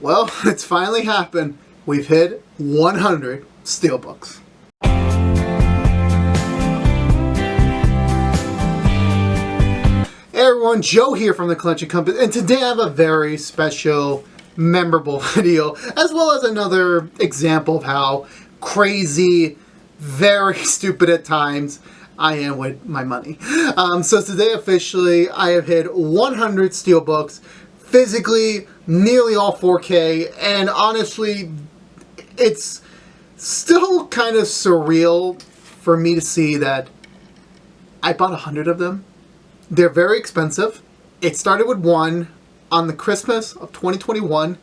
Well, it's finally happened. We've hit 100 Steelbooks. Hey everyone, Joe here from the Collection Compass, and today I have a very special, memorable video, as well as another example of how crazy, very stupid at times I am with my money. So today officially I have hit 100 Steelbooks, physically nearly all 4K, and honestly it's still kind of surreal for me to see that I bought 100 of them. They're very expensive. It started with one on the Christmas of 2021,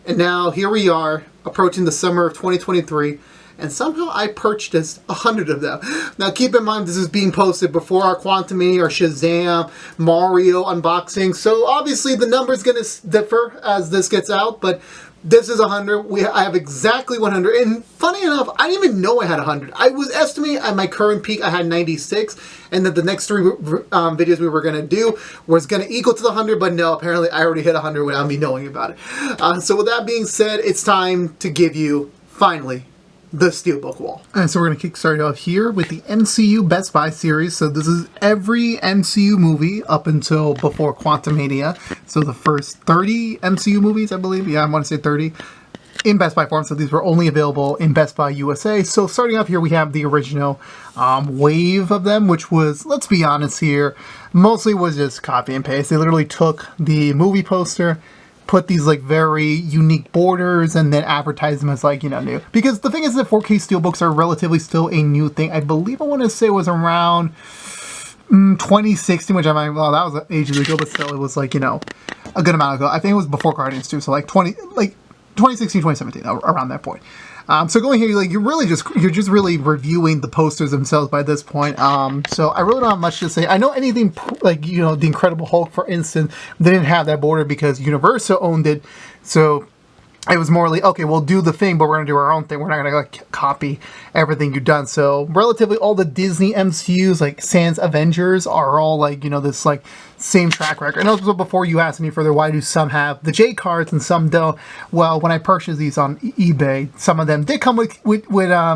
and now here we are approaching the summer of 2023, and somehow I purchased 100 of them. Now keep in mind this is being posted before our Quantumania or Shazam, Mario unboxing, so obviously the number is going to differ as this gets out, but this is 100. I have exactly 100. And funny enough, I didn't even know I had 100. I was estimating at my current peak I had 96, and that the next three videos we were going to do was going to equal to the 100, but no, apparently I already hit 100 without me knowing about it. So with that being said, it's time to give you, finally, the Steelbook Wall. And so we're going to kick started off here with the MCU Best Buy series. So this is every MCU movie up until before Quantumania. So the first 30 MCU movies, I believe. Yeah, I want to say 30 in Best Buy form. So these were only available in Best Buy USA. So starting off here, we have the original wave of them, which was, let's be honest here, mostly was just copy and paste. They literally took the movie poster, put these like very unique borders, and then advertise them as like, you know, new. Because the thing is that 4K Steelbooks are relatively still a new thing. I believe I want to say it was around 2016, which I mean, well, that was ages ago, but still it was like, you know, a good amount ago. I think it was before Guardians too, so like 2016, 2017, around that point. So going here, like you're just really reviewing the posters themselves by this point. So I really don't have much to say. I know anything like, you know, the Incredible Hulk, for instance, they didn't have that border because Universal owned it. So it was more like, okay, we'll do the thing, but we're gonna do our own thing. We're not gonna like copy everything you've done. So relatively all the Disney MCUs, like sans Avengers, are all like, you know, this like same track record. And also before you ask me further, why do some have the J cards and some don't? Well, when I purchased these on eBay, some of them did come with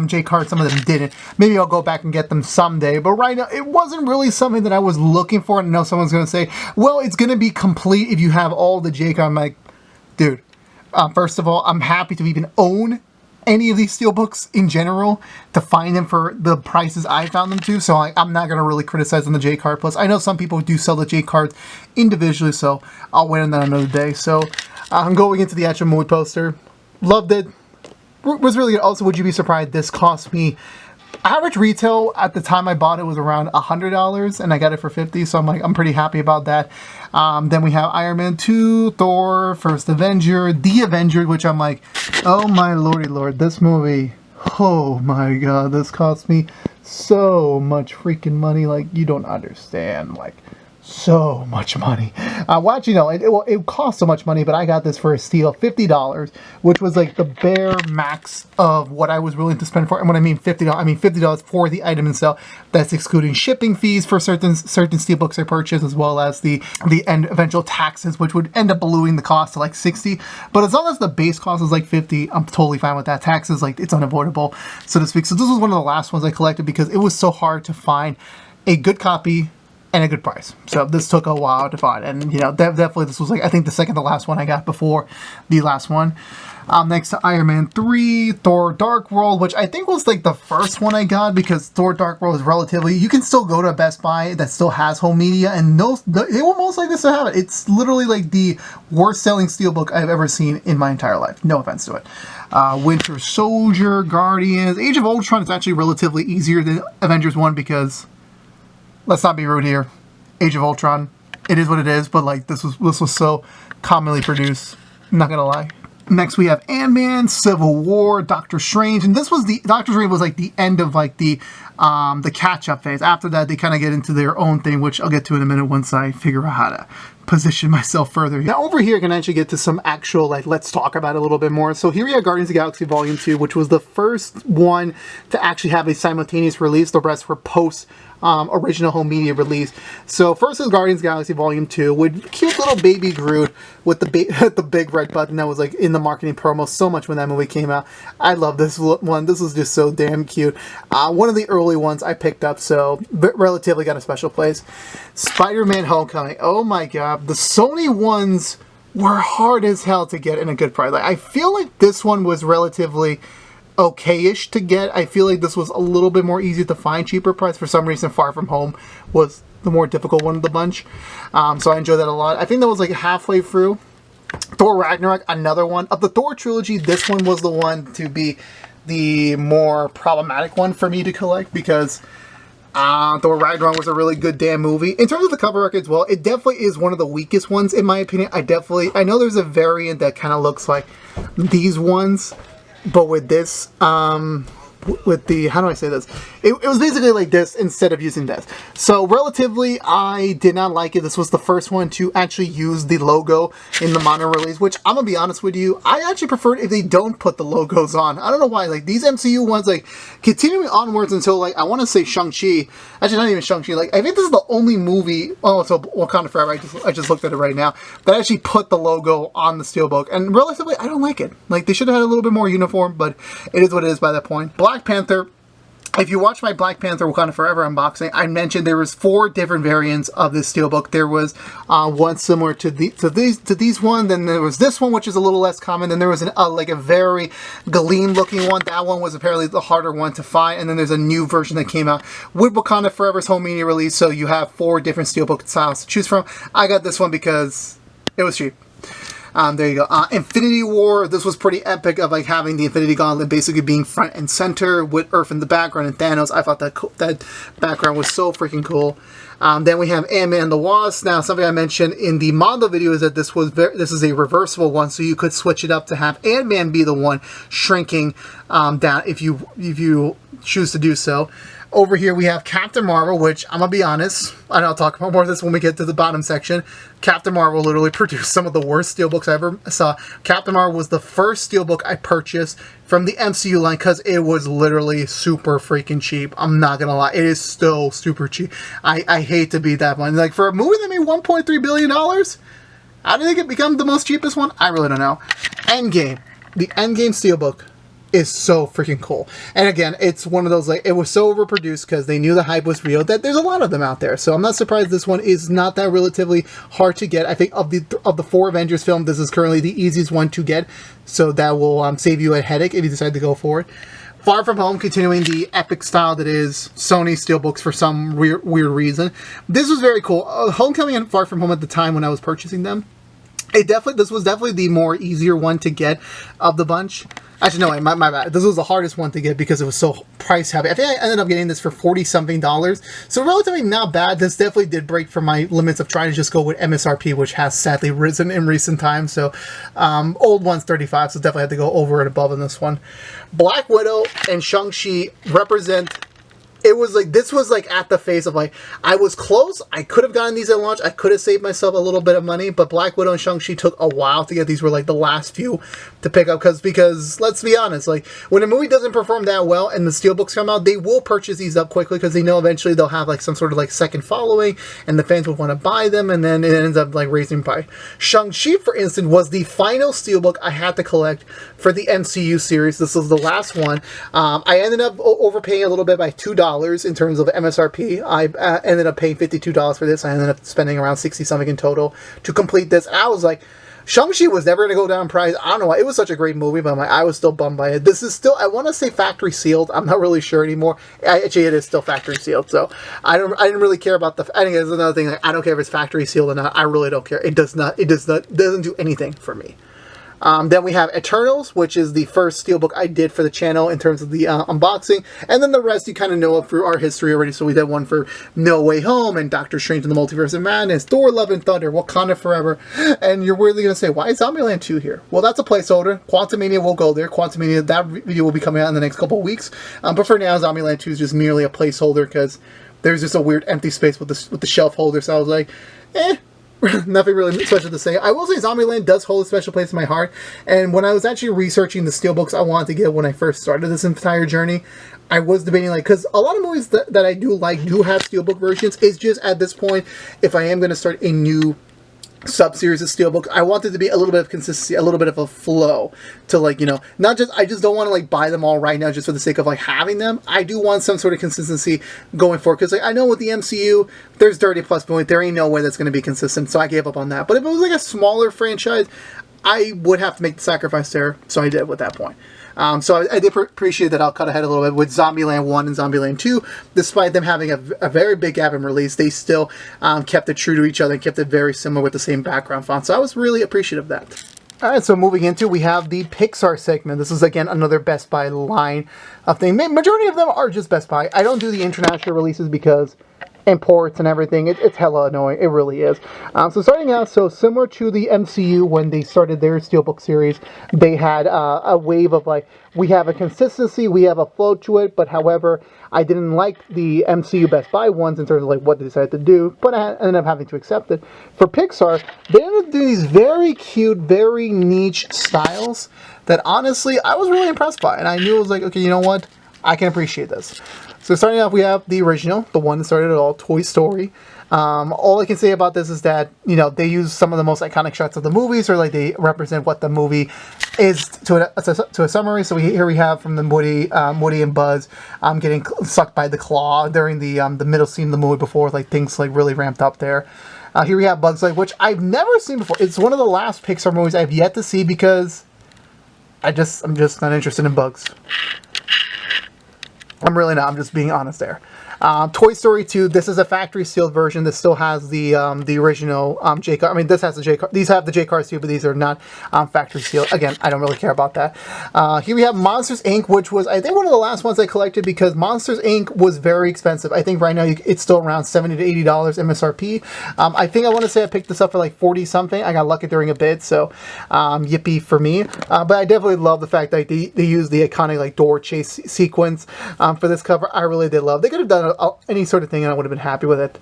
J cards, some of them didn't. Maybe I'll go back and get them someday. But right now, it wasn't really something that I was looking for. And I know someone's gonna say, well, it's gonna be complete if you have all the J cards. I'm like, dude. First of all, I'm happy to even own any of these Steelbooks in general, to find them for the prices I found them to, so I'm not going to really criticize on the J card. Plus, I know some people do sell the J cards individually, so I'll wait on that another day. So I'm going into the actual movie poster. Loved it. Was really good. Also, would you be surprised this cost me, average retail at the time I bought it was around $100, and I got it for $50, so I'm pretty happy about that. Then we have Iron Man 2, Thor, First Avenger, The Avenger, which I'm like, oh my lordy lord, this movie, oh my god, this cost me so much freaking money, like, you don't understand, like, so much money. Well, actually, no, it cost so much money, but I got this for a steal, $50, which was like the bare max of what I was willing to spend for. And when I mean $50, I mean $50 for the item itself. That's excluding shipping fees for certain Steelbooks I purchased, as well as the eventual taxes, which would end up ballooning the cost to like $60. But as long as the base cost is like $50, I'm totally fine with that. Taxes, like, it's unavoidable, so to speak. So this was one of the last ones I collected because it was so hard to find a good copy and a good price. So this took a while to find, and you know, definitely this was like, I think the second to last one I got before the last one. Next to Iron Man 3, Thor Dark World, which I think was like the first one I got, because Thor Dark World is relatively, you can still go to a Best Buy that still has home media, and they will most likely still have it. It's literally like the worst selling Steelbook I've ever seen in my entire life. No offense to it. Winter Soldier, Guardians, Age of Ultron is actually relatively easier than Avengers 1 because, let's not be rude here, Age of Ultron, it is what it is, but like this was so commonly produced, I'm not gonna lie. Next we have Ant-Man, Civil War, Doctor Strange, and this was Doctor Strange was like the end of like the the catch-up phase. After that, they kind of get into their own thing, which I'll get to in a minute once I figure out how to position myself further. Now over here, I can actually get to some actual, like, let's talk about it a little bit more. So here we have Guardians of the Galaxy Volume 2, which was the first one to actually have a simultaneous release. The rest were post original home media release. So first is Guardians of the Galaxy Volume 2 with cute little baby Groot with the big red button that was like in the marketing promo so much when that movie came out. I love this one. This was just so damn cute. One of the early ones I picked up, so relatively got a special place. Spider-Man Homecoming. Oh my god. The Sony ones were hard as hell to get in a good price. Like, I feel like this one was relatively okay-ish to get. I feel like this was a little bit more easy to find, cheaper price. For some reason, Far From Home was the more difficult one of the bunch. So I enjoyed that a lot. I think that was like halfway through. Thor Ragnarok, another one. Of the Thor trilogy, this one was the one to be the more problematic one for me to collect because Thor Ragnarok was a really good damn movie. In terms of the cover art as well, it definitely is one of the weakest ones in my opinion. I know there's a variant that kind of looks like these ones, but with this, with the, how do I say this? It was basically like this instead of using this. So relatively, I did not like it. This was the first one to actually use the logo in the Mondo release, which I'm gonna be honest with you, I actually prefer it if they don't put the logos on. I don't know why, like these MCU ones, like continuing onwards until like, I want to say Shang-Chi, actually not even Shang-Chi, like I think this is the only movie, oh, so Wakanda Forever, I just looked at it right now, that actually put the logo on the Steelbook, and relatively, I don't like it. Like they should have had a little bit more uniform, but it is what it is by that point. Black Panther. If you watch my Black Panther Wakanda Forever unboxing, I mentioned there was 4 different variants of this Steelbook. There was one similar to these one, then there was this one, which is a little less common, then there was like a very gleam looking one. That one was apparently the harder one to find, and then there's a new version that came out with Wakanda Forever's home media release, so you have 4 different Steelbook styles to choose from. I got this one because it was cheap. There you go. Infinity War. This was pretty epic of like having the Infinity Gauntlet basically being front and center with Earth in the background and Thanos. I thought that background was so freaking cool. Then we have Ant-Man and the Wasp. Now, something I mentioned in the Mondo video is that this is a reversible one, so you could switch it up to have Ant-Man be the one shrinking down if you choose to do so. Over here we have Captain Marvel, which I'm gonna be honest, and I'll talk about more of this when we get to the bottom section. Captain Marvel literally produced some of the worst Steelbooks I ever saw. Captain Marvel was the first Steelbook I purchased from the MCU line because it was literally super freaking cheap. I'm not gonna lie, it is still super cheap. I hate to be that one. Like for a movie that made $1.3 billion, how did it become the most cheapest one? I really don't know. Endgame. The Endgame Steelbook is so freaking cool. And again, it's one of those, like, it was so overproduced because they knew the hype was real that there's a lot of them out there. So I'm not surprised this one is not that relatively hard to get. I think of the 4 Avengers film, this is currently the easiest one to get. So that will save you a headache if you decide to go for it. Far From Home, continuing the epic style that is Sony Steelbooks for some weird reason. This was very cool. Homecoming and Far From Home at the time when I was purchasing them, this was definitely the more easier one to get of the bunch. Actually, no, my bad. This was the hardest one to get because it was so price heavy. I think I ended up getting this for $40-something. So relatively not bad. This definitely did break from my limits of trying to just go with MSRP, which has sadly risen in recent times. So old one's $35, so definitely had to go over and above in this one. Black Widow and Shang-Chi represent... It was like, this was like at the face of like, I was close. I could have gotten these at launch. I could have saved myself a little bit of money, but Black Widow and Shang-Chi took a while to get. These were like the last few to pick up because let's be honest, like when a movie doesn't perform that well and the Steelbooks come out, they will purchase these up quickly because they know eventually they'll have like some sort of like second following and the fans will want to buy them, and then it ends up like raising price. Shang-Chi, for instance, was the final Steelbook I had to collect for the MCU series. This was the last one. I ended up overpaying a little bit by $2 in terms of MSRP. I ended up paying $52 for this. I ended up spending around 60 something in total to complete this. And I was like, Shang-Chi was never going to go down in price. I don't know why. It was such a great movie, but I was still bummed by it. This is still, I want to say factory sealed. I'm not really sure anymore. Actually, it is still factory sealed. So I didn't really care about the, I think it's another thing. Like, I don't care if it's factory sealed or not. I really don't care. It doesn't do anything for me. Then we have Eternals, which is the first Steelbook I did for the channel in terms of the unboxing. And then the rest you kind of know through our history already. So we did one for No Way Home and Doctor Strange in the Multiverse of Madness, Thor Love and Thunder, Wakanda Forever. And you're really going to say, why is Zombieland 2 here? Well, that's a placeholder. Quantumania will go there. Quantumania, that video will be coming out in the next couple of weeks. But for now, Zombieland 2 is just merely a placeholder because there's just a weird empty space with the shelf holder. So I was like, nothing really special to say. I will say Zombieland does hold a special place in my heart. And when I was actually researching the Steelbooks I wanted to get when I first started this entire journey, I was debating, like, because a lot of movies that I do like do have Steelbook versions. It's just at this point, if I am going to start a new sub-series of Steelbooks, I want it to be a little bit of consistency, a little bit of a flow to, like, you know, not just, I just don't want to, like, buy them all right now just for the sake of, like, having them. I do want some sort of consistency going forward, because, like, I know with the MCU, there's 30+ point, there ain't no way that's going to be consistent, so I gave up on that. But if it was, like, a smaller franchise, I would have to make the sacrifice there, so I did at that point. So I did appreciate that. I'll cut ahead a little bit with Zombieland 1 and Zombieland 2. Despite them having a very big gap in release, they still kept it true to each other and kept it very similar with the same background font. So I was really appreciative of that. Alright, so moving into, we have the Pixar segment. This is, again, another Best Buy line of thing. Majority of them are just Best Buy. I don't do the international releases because imports and everything, it's hella annoying. It really is. So starting out, so similar to the MCU when they started their Steelbook series, they had a wave of, like, we have a consistency, we have a flow to it, but however, I didn't like the MCU Best Buy ones in terms of, like, what they decided to do, but I ended up having to accept it. For Pixar, they ended up doing these very cute, very niche styles that honestly, I was really impressed by, and I knew it was like, okay, you know what? I can appreciate this. So starting off, we have the original, the one that started it all, Toy Story. All I can say about this is that, you know, they use some of the most iconic shots of the movies, or like they represent what the movie is to a summary. So here we have from the Woody and Buzz getting sucked by the claw during the middle scene of the movie before like things like really ramped up there. Here we have Bugs Life, which I've never seen before. It's one of the last Pixar movies I've yet to see because I'm just not interested in bugs. I'm really not. I'm just being honest there. Toy Story 2. This is a factory sealed version. This still has the original J card. I mean, this has the J card. These have the J cards too, but these are not factory sealed. Again, I don't really care about that. Here we have Monsters Inc., which was, I think, one of the last ones I collected because Monsters Inc. was very expensive. I think right now it's still around $70 to $80 MSRP. I think I want to say I picked this up for like 40 something. I got lucky during a bid, so yippee for me. But I definitely love the fact that they used the iconic like door chase sequence for this cover. I really did love. They could have done any sort of thing and I would have been happy with it.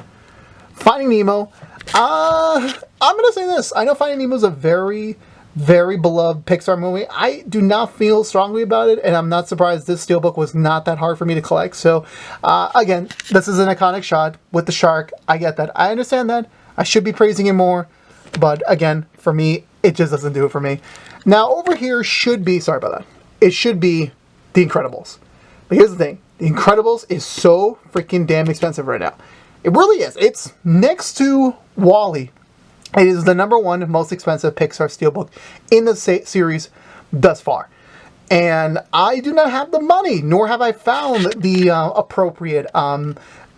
Finding Nemo. I'm going to say this. I know Finding Nemo is a very, very beloved Pixar movie. I do not feel strongly about it, and I'm not surprised this Steelbook was not that hard for me to collect. So, again, this is an iconic shot with the shark. I get that. I understand that. I should be praising it more, but again, for me, it just doesn't do it for me. Now, over here should be, sorry about that, it should be The Incredibles. But here's the thing. The Incredibles is so freaking damn expensive right now. It really is. It's next to WALL-E. It is the #1 most expensive Pixar Steelbook in the series thus far. And I do not have the money, nor have I found the appropriate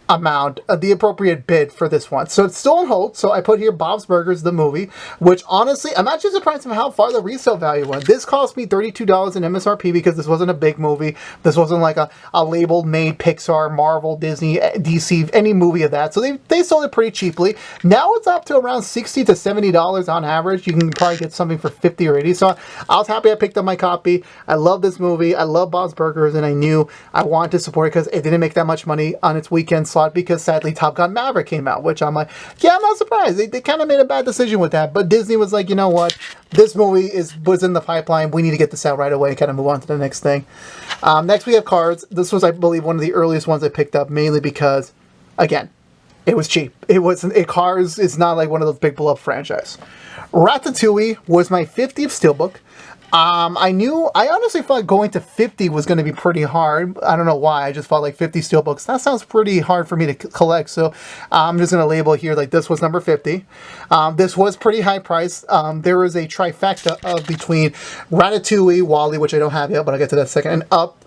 amount, the appropriate bid for this one. So it's still on hold. So I put here Bob's Burgers, the movie, which honestly, I'm actually surprised at how far the resale value went. This cost me $32 in MSRP because this wasn't a big movie. This wasn't like a labeled made Pixar, Marvel, Disney, DC, any movie of that. So they sold it pretty cheaply. Now it's up to around $60 to $70 on average. You can probably get something for 50 or 80. So I was happy I picked up my copy. I love this movie. I love Bob's Burgers, and I knew I wanted to support it because it didn't make that much money on its weekend slot because sadly Top Gun Maverick came out, which I'm like, yeah, I'm not surprised. They kind of made a bad decision with that, but Disney was like, you know what, this movie was in the pipeline, we need to get this out right away and kind of move on to the next thing. Next we have Cars. This was, I believe, one of the earliest ones I picked up, mainly because, again, it was cheap. Cars is not like one of those big beloved franchise. Ratatouille was my 50th Steelbook. I honestly thought going to 50 was going to be pretty hard. I don't know why. I just felt like 50 Steelbooks. That sounds pretty hard for me to collect. So I'm just going to label here like this was number 50. This was pretty high price. There was a trifecta of between Ratatouille, WALL-E, which I don't have yet, but I'll get to that in a second, and Up.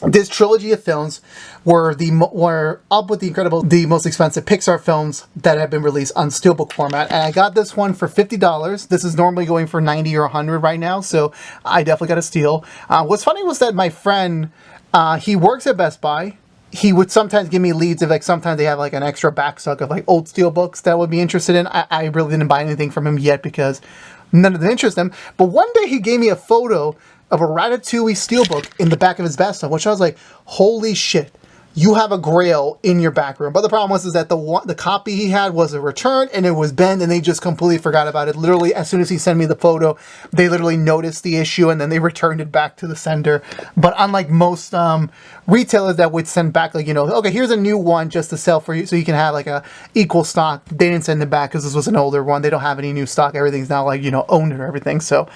this trilogy of films were up with the most expensive Pixar films that have been released on Steelbook format, and I got this one for $50. This is normally going for $90 or $100 right now, so I definitely got a steal. What's funny was that my friend, he works at Best Buy. He would sometimes give me leads of like sometimes they have like an extra backstock of like old Steelbooks that I would be interested in. I really didn't buy anything from him yet because none of them interest him. But one day he gave me a photo of a Ratatouille Steelbook in the back of his bathtub, which I was like, holy shit, you have a Grail in your back room. But the problem was is that the copy he had was a return and it was bent and they just completely forgot about it. Literally, as soon as he sent me the photo, they literally noticed the issue and then they returned it back to the sender. But unlike most retailers that would send back, like, you know, okay, here's a new one just to sell for you so you can have like a equal stock, they didn't send it back because this was an older one. They don't have any new stock. Everything's now like, you know, owned or everything. So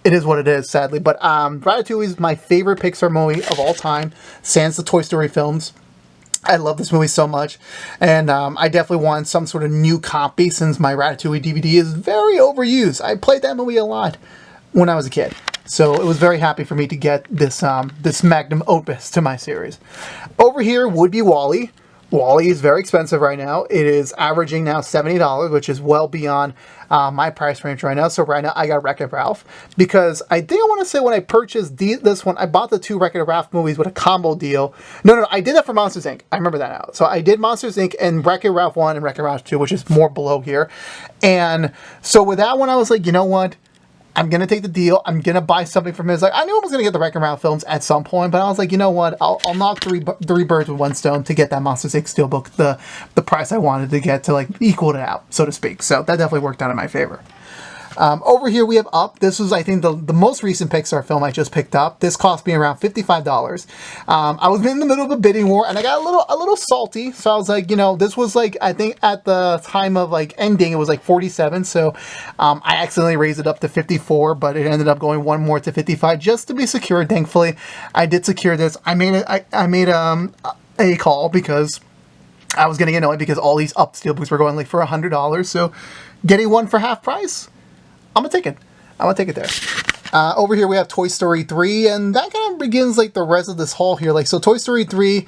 it is what it is, sadly. But Ratatouille is my favorite Pixar movie of all time, sans the Toy Story films. I love this movie so much, and I definitely want some sort of new copy since my Ratatouille DVD is very overused. I played that movie a lot when I was a kid, so it was very happy for me to get this this magnum opus to my series. Over here would be WALL-E. WALL-E is very expensive right now. It is averaging now $70, which is well beyond my price range right now. So right now I got Wreck-It Ralph because I think I want to say when I purchased this one, I bought the two Wreck-It Ralph movies with a combo deal. No, I did that for Monsters Inc. I remember that now. So I did Monsters Inc. and Wreck-It Ralph 1 and Wreck-It Ralph 2, which is more below here. And so with that one, I was like, you know what? I'm going to take the deal. I'm going to buy something from his. Like, I knew I was going to get the Wreck-It Ralph films at some point, but I was like, you know what? I'll knock three birds with one stone to get that Monsters Inc. Steelbook, the price I wanted to get to like equal it out, so to speak. So that definitely worked out in my favor. Over here we have Up. This was, I think, the most recent Pixar film I just picked up. This cost me around $55. I was in the middle of a bidding war, and I got a little salty. So I was like, you know, this was like, I think at the time of like ending, it was like 47. So I accidentally raised it up to 54, but it ended up going one more to 55 just to be secure. Thankfully, I did secure this. I made a call because I was getting annoyed because all these Up Steelbooks were going like for $100. So getting one for half price, I'm gonna take it. I'm gonna take it there. Over here we have Toy Story 3, and that kind of begins like the rest of this haul here. Like, so Toy Story 3.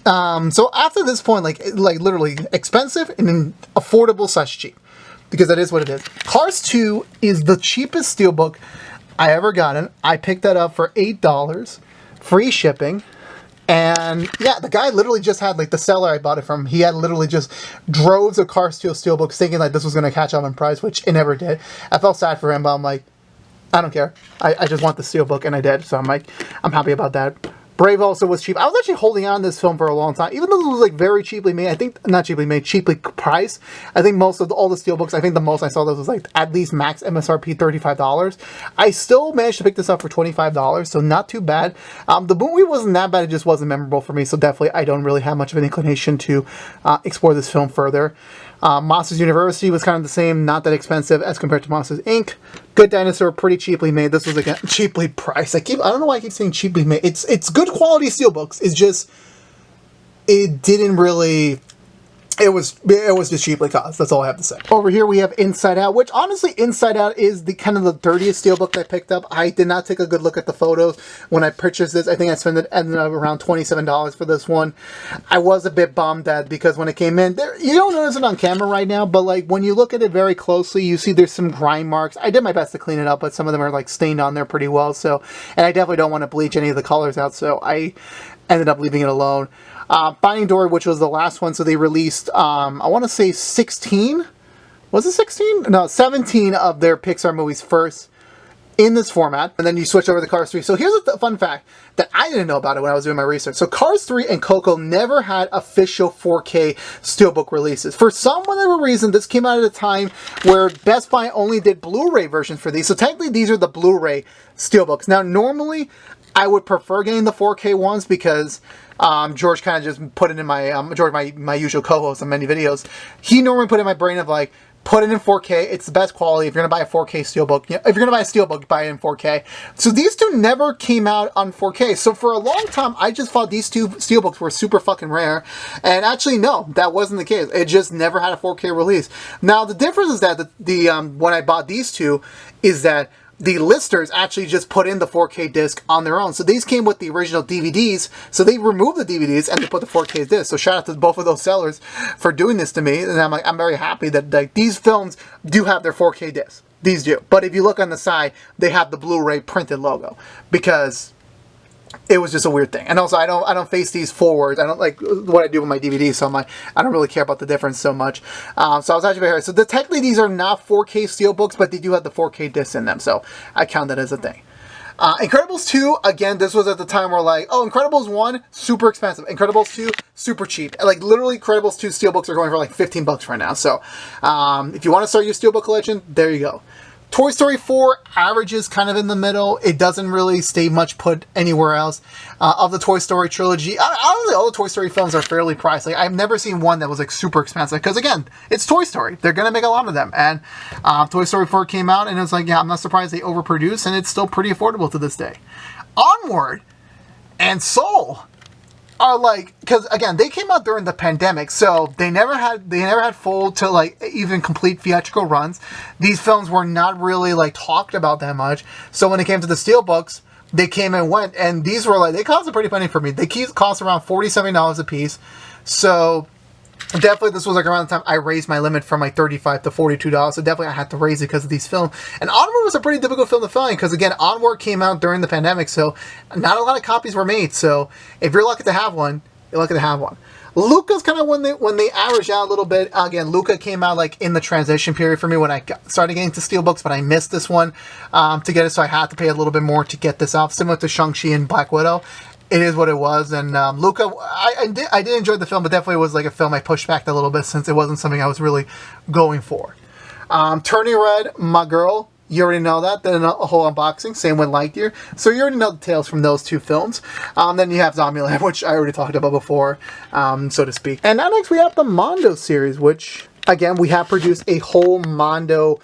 So after this point, like literally expensive and then affordable / cheap, because that is what it is. Cars 2 is the cheapest Steelbook I ever gotten. I picked that up for $8, free shipping. And yeah, the guy literally just had, like, the seller I bought it from, he had literally just droves of Cars 2 Steelbooks thinking like this was going to catch up in price, which it never did. I felt sad for him, but I'm like, I don't care. I just want the Steelbook, and I did. So I'm like, I'm happy about that. Brave also was cheap. I was actually holding on to this film for a long time, even though it was like very cheaply made. I think, not cheaply made, cheaply priced. I think most of all the Steelbooks, I think the most I saw this was like at least max MSRP $35. I still managed to pick this up for $25, so not too bad. The movie wasn't that bad, it just wasn't memorable for me, so definitely I don't really have much of an inclination to explore this film further. Monsters University was kind of the same, not that expensive as compared to Monsters Inc. Good Dinosaur, pretty cheaply made. This was again cheaply priced. I don't know why I keep saying cheaply made. It's good quality Steelbooks. It's just, it didn't really. It was just cheaply cost. That's all I have to say. Over here we have Inside Out, which honestly Inside Out is the kind of the dirtiest Steelbook I picked up. I did not take a good look at the photos when I purchased this. I think I ended up around $27 for this one. I was a bit bummed that because when it came in, you don't notice it on camera right now, but like when you look at it very closely, you see there's some grime marks. I did my best to clean it up, but some of them are like stained on there pretty well. So, and I definitely don't want to bleach any of the colors out, so I ended up leaving it alone. Finding Dory, which was the last one, so they released, I want to say 16? Was it 16? No, 17 of their Pixar movies first in this format, and then you switch over to Cars 3. So here's a fun fact that I didn't know about it when I was doing my research. So Cars 3 and Coco never had official 4K Steelbook releases. For some whatever reason, this came out at a time where Best Buy only did Blu-ray versions for these. So technically, these are the Blu-ray Steelbooks. Now, normally, I would prefer getting the 4K ones because George kind of just put it in my, George, my usual co-host on many videos, he normally put it in my brain of like, put it in 4K, it's the best quality. If you're going to buy a 4K Steelbook, if you're going to buy a Steelbook, buy it in 4K. So these two never came out on 4K. So for a long time, I just thought these two Steelbooks were super fucking rare. And actually, no, that wasn't the case. It just never had a 4K release. Now, the difference is that when I bought these two, is that the listers actually just put in the 4K disc on their own. So these came with the original DVDs, so they removed the DVDs and they put the 4K disc. So shout out to both of those sellers for doing this to me, and I'm like, I'm very happy that like these films do have their 4K disc. These do. But if you look on the side, they have the Blu-ray printed logo, because it was just a weird thing. And also, I don't face these forwards. I don't like what I do with my DVDs, so I'm like, I don't really care about the difference so much. So I was actually very happy. So technically, these are not 4K Steelbooks, but they do have the 4K discs in them, so I count that as a thing. Incredibles 2, again, this was at the time where like, oh, Incredibles 1, super expensive. Incredibles 2, super cheap. Like, literally, Incredibles 2 Steelbooks are going for like 15 bucks right now. So, if you want to start your Steelbook collection, there you go. Toy Story 4 averages kind of in the middle. It doesn't really stay much put anywhere else. Of the Toy Story trilogy, honestly, all the Toy Story films are fairly priced. Like, I've never seen one that was like super expensive, because again, it's Toy Story. They're gonna make a lot of them. And Toy Story 4 came out, and it's like, yeah, I'm not surprised they overproduced, and it's still pretty affordable to this day. Onward and Soul are like, because again, they came out during the pandemic, so they never had full to like even complete theatrical runs. These films were not really like talked about that much. So when it came to the Steelbooks, they came and went, and these were like, they cost a pretty penny for me. They cost around $47 a piece. So definitely this was like around the time I raised my limit from like $35 to $42. So definitely I had to raise it because of these films. And Onward was a pretty difficult film to find, because again, Onward came out during the pandemic, so not a lot of copies were made. So if you're lucky to have one, you're lucky to have one. Luca's kind of when they average out a little bit. Again, Luca came out like in the transition period for me when I started getting to Steelbooks, but I missed this one to get it, so I had to pay a little bit more to get this off, similar to Shang-Chi and Black Widow. It is what it was, and Luca, I did enjoy the film, but definitely was like a film I pushed back a little bit since it wasn't something I was really going for. Turning Red, My Girl, you already know that. Then a whole unboxing, same with Lightyear. So you already know the tales from those two films. Then you have Zombieland, which I already talked about before, so to speak. And now next we have the Mondo series, which, again, we have produced a whole Mondo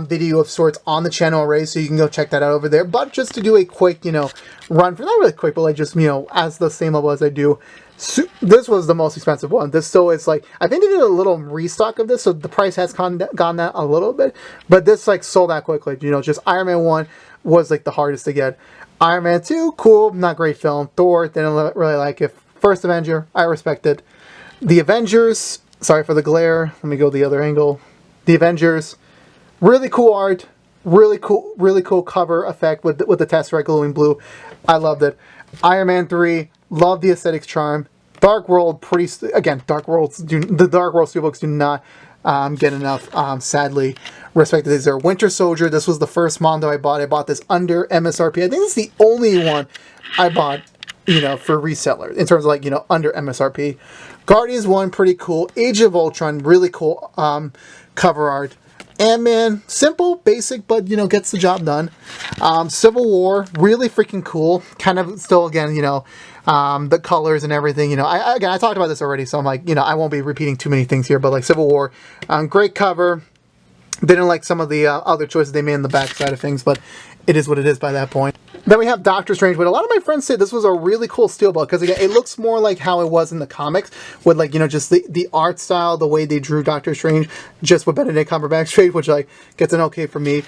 video of sorts on the channel already, so you can go check that out over there. But just to do a quick, run for, not really quick, but like just, as the same level as I do. So this was the most expensive one. This still is like, I think they did a little restock of this, so the price has gone down a little bit. But this like sold out quickly. Just Iron Man 1 was like the hardest to get. Iron Man 2, cool, not great film. Thor, didn't really like it. First Avenger, I respected. The Avengers, sorry for the glare. Let me go the other angle. The Avengers, really cool art, really cool cover effect with the Tesseract glowing blue. I loved it. Iron Man 3, love the aesthetics charm. Dark World, again, the Dark World Steelbooks do not get enough, sadly, respected. These are Winter Soldier. This was the first Mondo I bought. I bought this under MSRP. I think this is the only one I bought, for reseller, in terms of like, under MSRP. Guardians 1, pretty cool. Age of Ultron, really cool cover art. Ant-Man, simple, basic, but, gets the job done. Civil War, really freaking cool. Kind of still, again, the colors and everything, I talked about this already, so I'm like, I won't be repeating too many things here, but like Civil War, great cover. Didn't like some of the other choices they made in the back side of things, but it is what it is by that point. Then we have Doctor Strange, but a lot of my friends say this was a really cool steelbook, because again, it looks more like how it was in the comics, with like, just the art style, the way they drew Doctor Strange, just with Benedict Cumberbatch Strange, which like gets an okay from me.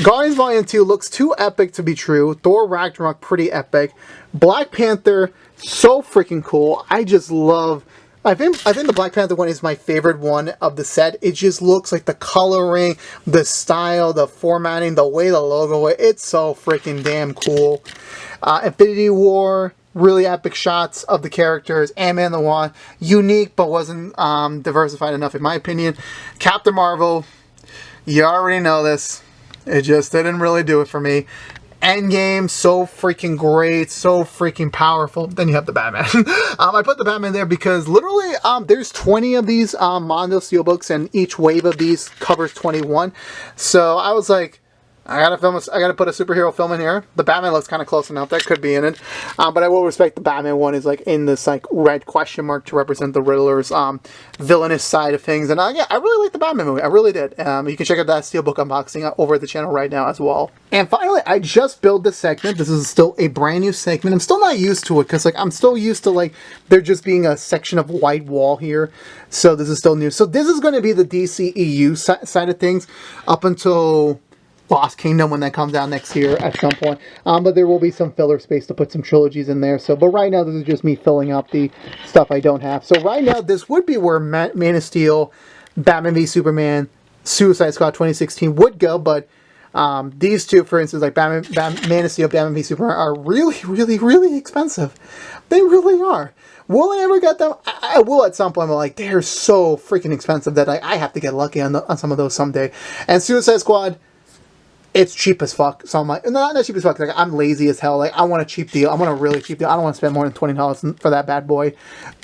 Guardians Volume 2 looks too epic to be true. Thor Ragnarok, pretty epic. Black Panther, so freaking cool. I just love... I think the Black Panther one is my favorite one of the set. It just looks like the coloring, the style, the formatting, the way the logo, it's so freaking damn cool. Infinity War, really epic shots of the characters. Ant-Man the Wasp, unique but wasn't diversified enough in my opinion. Captain Marvel, you already know this. It just didn't really do it for me. Endgame, so freaking great, so freaking powerful. Then you have the Batman. I put the Batman there because literally there's 20 of these Mondo Steelbooks, and each wave of these covers 21. So I was like, I gotta put a superhero film in here. The Batman looks kind of close enough. That could be in it. But I will respect the Batman one is like in this like red question mark to represent the Riddler's villainous side of things. And yeah, I really like the Batman movie. I really did. You can check out that Steelbook unboxing over at the channel right now as well. And finally, I just built this segment. This is still a brand new segment. I'm still not used to it because like I'm still used to like there just being a section of white wall here. So this is still new. So this is going to be the DCEU side of things up until Boss Kingdom when that comes out next year at some point. But there will be some filler space to put some trilogies in there. So, but right now this is just me filling up the stuff I don't have. So right now this would be where Man of Steel, Batman v Superman, Suicide Squad 2016 would go. But these two, for instance, like Man of Steel, Batman v Superman, are really, really, really expensive. They really are. Will I ever get them? I will at some point. But like, they're so freaking expensive that I have to get lucky on some of those someday. And Suicide Squad, it's cheap as fuck. So I'm like, not cheap as fuck. Like, I'm lazy as hell. Like, I want a cheap deal. I want a really cheap deal. I don't want to spend more than $20 for that bad boy.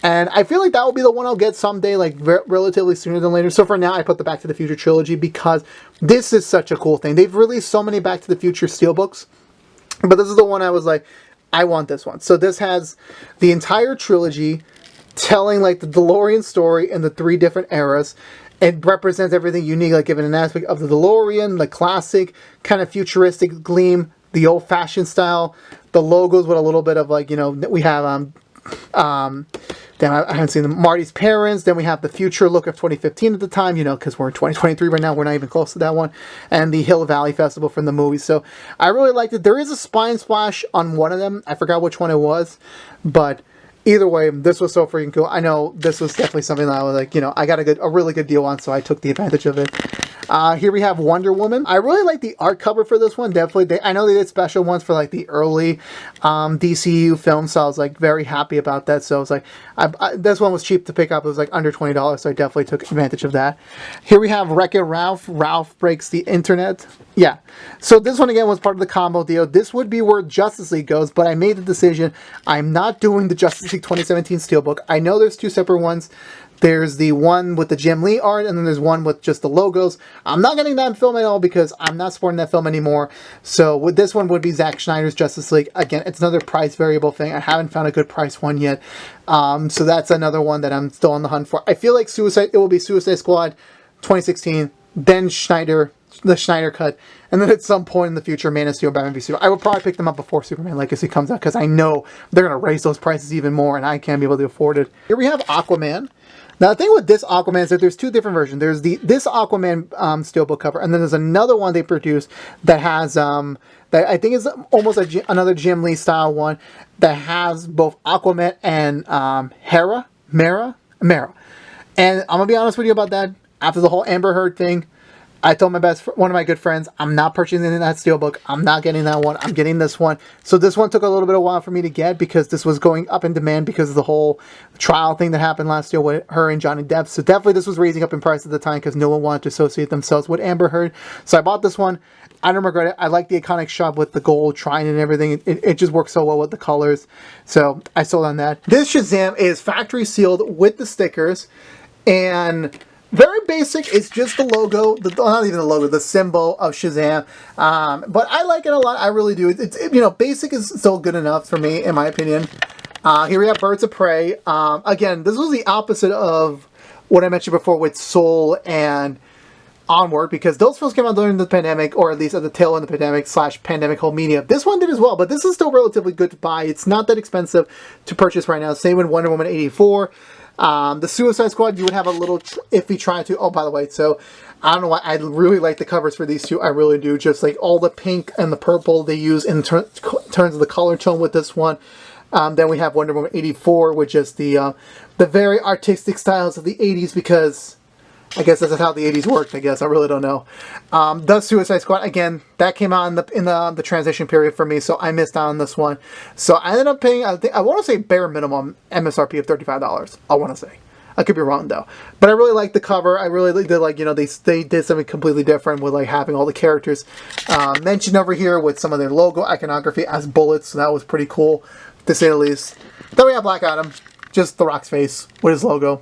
And I feel like that will be the one I'll get someday, like relatively sooner than later. So for now, I put the Back to the Future trilogy because this is such a cool thing. They've released so many Back to the Future steelbooks, but this is the one I was like, I want this one. So this has the entire trilogy telling like the DeLorean story in the 3 different eras. It represents everything unique, like given an aspect of the DeLorean, the classic kind of futuristic gleam, the old-fashioned style, the logos with a little bit of like, you know, we have damn, I haven't seen them. Marty's parents. Then we have the future look of 2015 at the time, you know, because we're in 2023 right now. We're not even close to that one. And the Hill Valley Festival from the movie. So I really liked it. There is a spine splash on one of them. I forgot which one it was. But either way, this was so freaking cool. I know this was definitely something that I was like, you know, I got a really good deal on, so I took the advantage of it. Here we have Wonder Woman. I really like the art cover for this one. Definitely, I know they did special ones for like the early DCU films, so I was like very happy about that. So I was like, this one was cheap to pick up. It was like under $20, so I definitely took advantage of that. Here we have Wreck-It Ralph. Ralph Breaks the Internet. Yeah. So this one again was part of the combo deal. This would be where Justice League goes, but I made the decision. I'm not doing the Justice League 2017 Steelbook. I know there's 2 separate ones. There's the one with the Jim Lee art, and then there's one with just the logos. I'm not getting that film at all because I'm not supporting that film anymore. So with this one would be Zack Snyder's Justice League. Again, it's another price variable thing. I haven't found a good price one yet. So that's another one that I'm still on the hunt for. I feel like it will be Suicide Squad 2016, then the Snyder cut, and then at some point in the future, Man of Steel, Batman v Superman. I will probably pick them up before Superman Legacy comes out because I know they're going to raise those prices even more, and I can't be able to afford it. Here we have Aquaman. Now, the thing with this Aquaman is that there's 2 different versions. There's this Aquaman steelbook cover, and then there's another one they produced that has, that I think is almost another Jim Lee style one that has both Aquaman and Mera. And I'm going to be honest with you about that. After the whole Amber Heard thing, I told one of my good friends, I'm not purchasing that steelbook. I'm not getting that one. I'm getting this one. So this one took a little bit of a while for me to get because this was going up in demand because of the whole trial thing that happened last year with her and Johnny Depp. So definitely this was raising up in price at the time because no one wanted to associate themselves with Amber Heard. So I bought this one. I don't regret it. I like the iconic shot with the gold trine and everything. It just works so well with the colors. So I sold on that. This Shazam is factory sealed with the stickers and very basic. It's just the logo, not even the logo, the symbol of Shazam. But I like it a lot. I really do. It's you know, basic is still good enough for me, in my opinion. Here we have Birds of Prey. Again, this was the opposite of what I mentioned before with Soul and Onward, because those films came out during the pandemic, or at least at the tail end of the pandemic / pandemic whole media. This one did as well, but this is still relatively good to buy. It's not that expensive to purchase right now. Same with Wonder Woman 84. The Suicide Squad, you would have a little iffy trying to... Oh, by the way, so I don't know why. I really like the covers for these two. I really do. Just like all the pink and the purple they use in terms of the color tone with this one. Then we have Wonder Woman 84, which is the very artistic styles of the 80s, because I guess that's how the 80s worked, I guess. I really don't know. The Suicide Squad, again, that came out in the transition period for me, so I missed out on this one. So I ended up paying, I want to say bare minimum MSRP of $35. I want to say. I could be wrong, though. But I really liked the cover. I really did, like, you know, they did something completely different with, like, having all the characters mentioned over here with some of their logo iconography as bullets. So that was pretty cool, to say the least. Then we have Black Adam, just The Rock's face with his logo.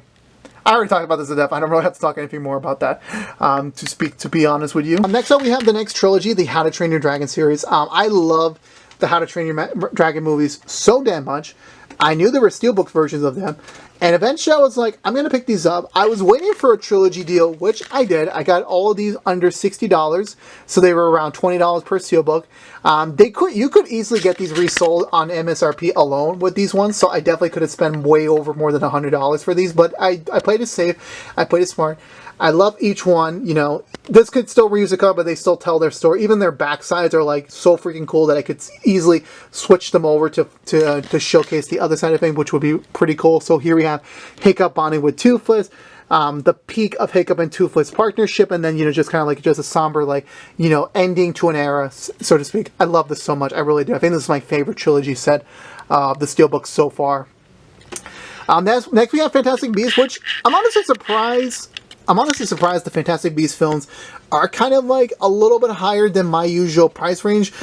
I already talked about this to death. I don't really have to talk anything more about that, to be honest with you. Next up, we have the next trilogy, the How to Train Your Dragon series. I love the How to Train Your Dragon movies so damn much. I knew there were Steelbook versions of them, And eventually I was like, I'm going to pick these up. I was waiting for a trilogy deal, which I did. I got all of these under $60, so they were around $20 per steelbook. You could easily get these resold on MSRP alone with these ones, so I definitely could have spent way over more than $100 for these, but I played it safe. I played it smart. I love each one. You know, this could still reuse a cover, but they still tell their story. Even their backsides are like so freaking cool that I could easily switch them over to showcase the other side of things, which would be pretty cool. So here we have Hiccup bonding with Toothless, the peak of Hiccup and Toothless partnership, and then, you know, just kind of like just a somber, like, you know, ending to an era, so to speak. I love this so much. I really do. I think this is my favorite trilogy set of the Steelbooks so far. Next we have Fantastic Beasts, which I'm honestly surprised the Fantastic Beasts films are kind of like a little bit higher than my usual price range.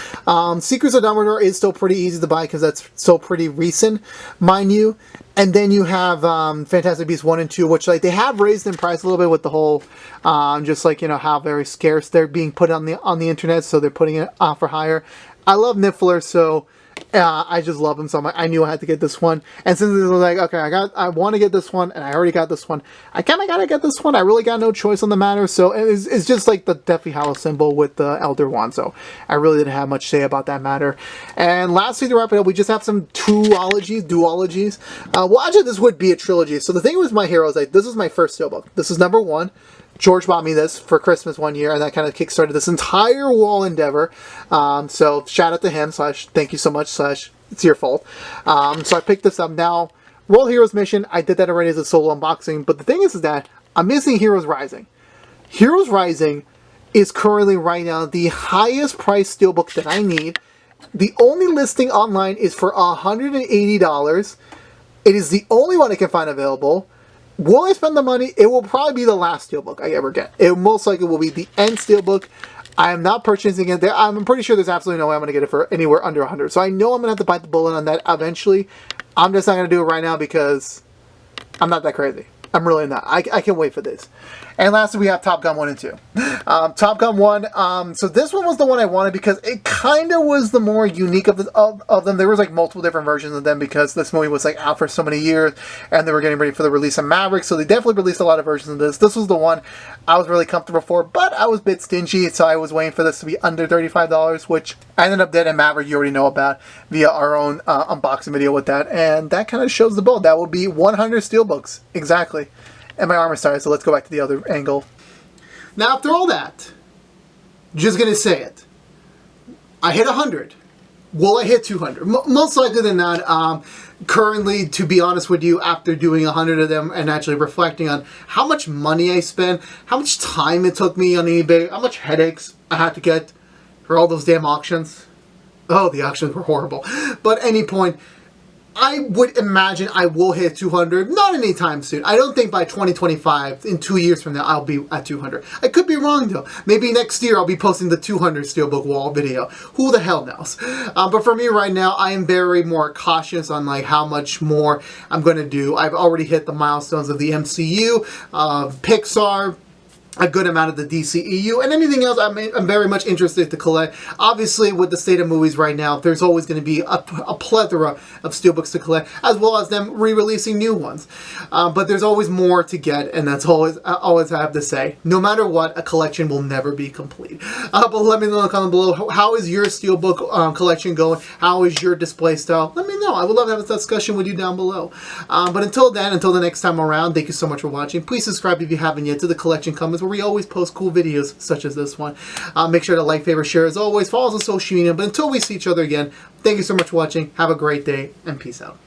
Secrets of Dumbledore is still pretty easy to buy because that's still pretty recent, mind you. And then you have Fantastic Beasts 1 and 2, which like they have raised in price a little bit with the whole, just like, you know, how very scarce they're being put on the internet, so they're putting it for higher. I love Niffler, so I just love him so much. I knew I had to get this one, and since it was like, okay, I want to get this one, and I already got this one, I kind of gotta get this one. I really got no choice on the matter, so it's just like the Deathly Hallows symbol with the Elder Wand, so I really didn't have much to say about that matter. And lastly, to wrap it up, we just have some duologies. Well, actually, this would be a trilogy. So the thing with my heroes, like, this is my first steelbook. This is number 1. George bought me this for Christmas one year, and that kind of kickstarted this entire wall endeavor. So shout out to him, / thank you so much, / it's your fault. So I picked this up now. World Heroes Mission, I did that already as a solo unboxing, but the thing is that I'm missing Heroes Rising. Heroes Rising is currently right now the highest price steelbook that I need. The only listing online is for $180. It is the only one I can find available. Will I spend the money? It will probably be the last steelbook I ever get. It most likely will be the end steelbook. I am not purchasing it. I'm pretty sure there's absolutely no way I'm going to get it for anywhere under 100. So I know I'm going to have to bite the bullet on that eventually. I'm just not going to do it right now because I'm not that crazy. I'm really not. I can wait for this. And lastly, we have Top Gun 1 and 2. Top Gun 1, so this one was the one I wanted because it kind of was the more unique of them. There was like multiple different versions of them because this movie was like out for so many years and they were getting ready for the release of Maverick, so they definitely released a lot of versions of this. This was the one I was really comfortable for, but I was a bit stingy, so I was waiting for this to be under $35, which I ended up getting Maverick, you already know about, via our own unboxing video with that, and that kind of shows the build. That will be 100 steelbooks, exactly. And my arm is tired, so let's go back to the other angle. Now, after all that, just gonna say it. I hit 100. Will I hit 200? Most likely than not. Currently, to be honest with you, after doing 100 of them and actually reflecting on how much money I spent, how much time it took me on eBay, how much headaches I had to get for all those damn auctions. Oh, the auctions were horrible. But at any point, I would imagine I will hit 200, not anytime soon. I don't think by 2025, in 2 years from now, I'll be at 200. I could be wrong though. Maybe next year I'll be posting the 200 Steelbook Wall video. Who the hell knows? But for me right now, I am very more cautious on like how much more I'm going to do. I've already hit the milestones of the MCU, Pixar, a good amount of the DCEU, and anything else I'm very much interested to collect. Obviously, with the state of movies right now, there's always going to be a plethora of steelbooks to collect, as well as them re-releasing new ones. But there's always more to get, and that's always I have to say. No matter what, a collection will never be complete. But let me know in the comment below, how is your steelbook collection going? How is your display style? Let me know. I would love to have a discussion with you down below. But until then, until the next time around, thank you so much for watching. Please subscribe if you haven't yet to the collection comments, where we always post cool videos such as this one. Make sure to like, favorite, share as always. Follow us on social media. But until we see each other again, thank you so much for watching. Have a great day and peace out.